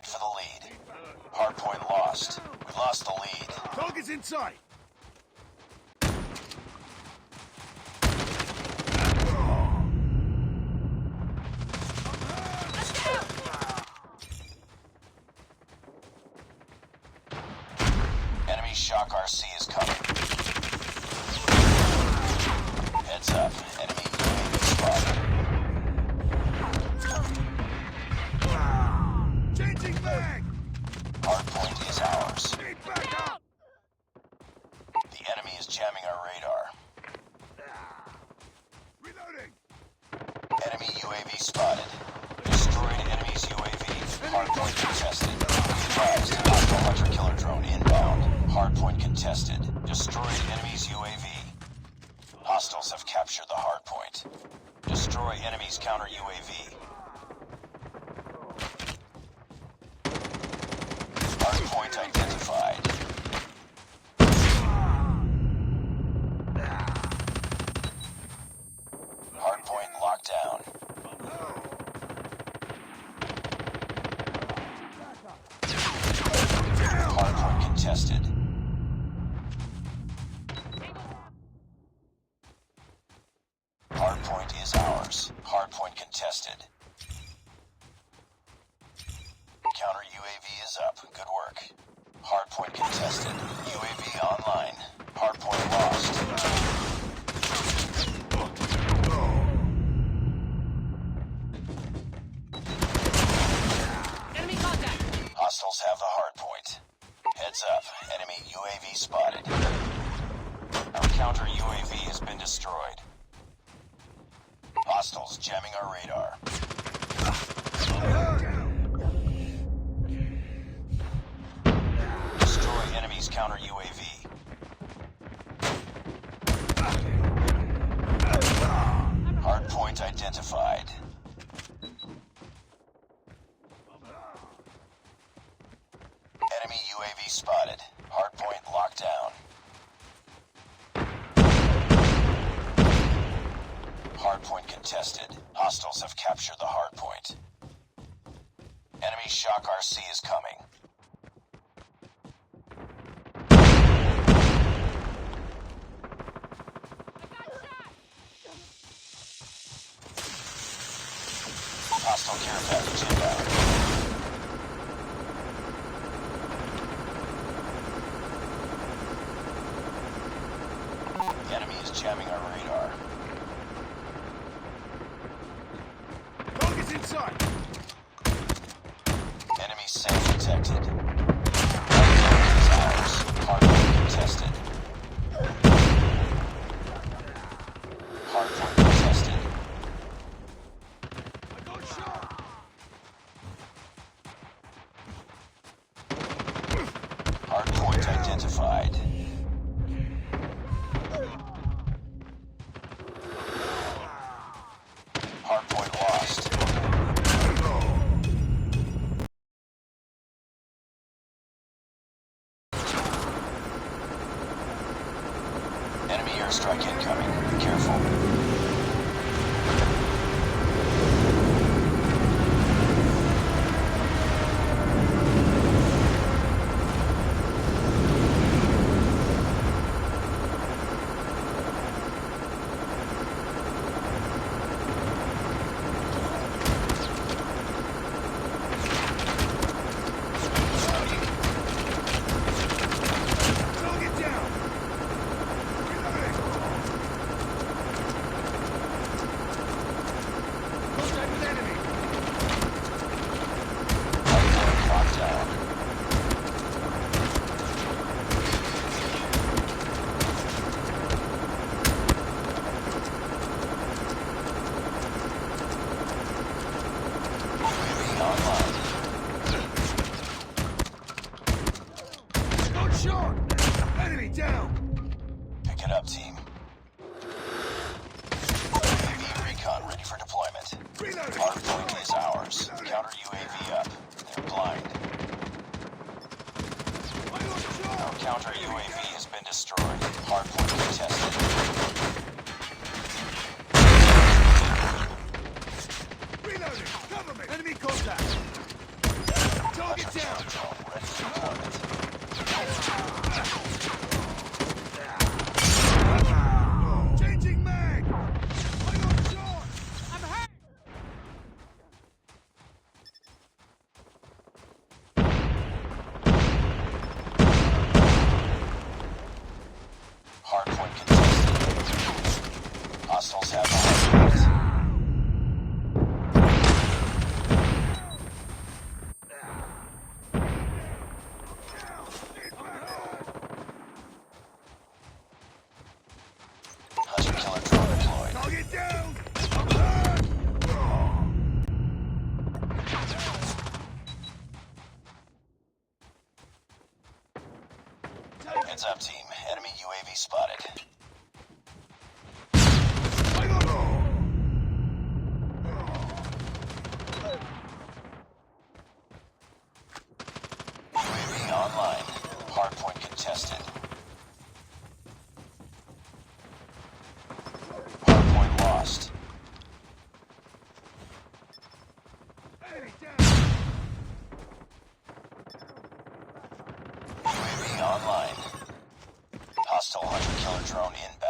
fight for the lead. Hardpoint lost. We lost the lead. Target's in sight! Enemy Shock RC is coming. Heads up. Enemy UAV spotted. Changing mag! Hardpoint is ours. Need back up! The enemy is jamming our radar. Reloading! Enemy UAV spotted. Destroyed enemy's UAV. Hardpoint contested. Advised. Hostile hunter-killer drone inbound. Hardpoint contested. Destroyed enemy's UAV. Hostiles have captured the hardpoint. Destroy enemy's counter UAV. Hardpoint identified. Hardpoint locked down. Hardpoint contested. Hardpoint is ours. Hardpoint contested. Counter UAV is up. Good work. Hardpoint contested. UAV online. Hardpoint lost. Enemy contact! Hostiles have the hardpoint. Heads up. Enemy UAV spotted. Our counter UAV has been destroyed. Hostiles jamming our radar. Destroy enemy's counter UAV. Hardpoint identified. Enemy UAV spotted. Hardpoint locked down. Hardpoint contested. Hostiles have captured the hardpoint. Enemy Shock RC is coming. Hostile care package inbound. The enemy is jamming our radar. Target's in sight! Enemy safe detected. Hardpoint is ours. Hardpoint contested. Hardpoint contested. I got shot! Hardpoint identified. Hardpoint lost. Enemy airstrike incoming. Be careful. Target down! Reloading! Contact with enemy! Hardpoint locked down. UAV online. Got shot! Enemy down! Pick it up, team. UAV recon ready for deployment. Reloading! Hardpoint is ours. Counter UAV up. They're blind. I got Our shot! counter UAV has been destroyed. Hardpoint contested. Reloading! Cover me! Enemy contact! Target down. Drone ready for deployment. Changing mag. I got shot. I'm hurt! Hardpoint contested. Hostiles have the hardpoint. Hunter killer drone deployed. Target down. I'm hurt. Heads up, team. Enemy UAV spotted. I got UAV online. Hardpoint contested. Hardpoint lost. enemy down. UAV online. Hostile hunter killer drone inbound.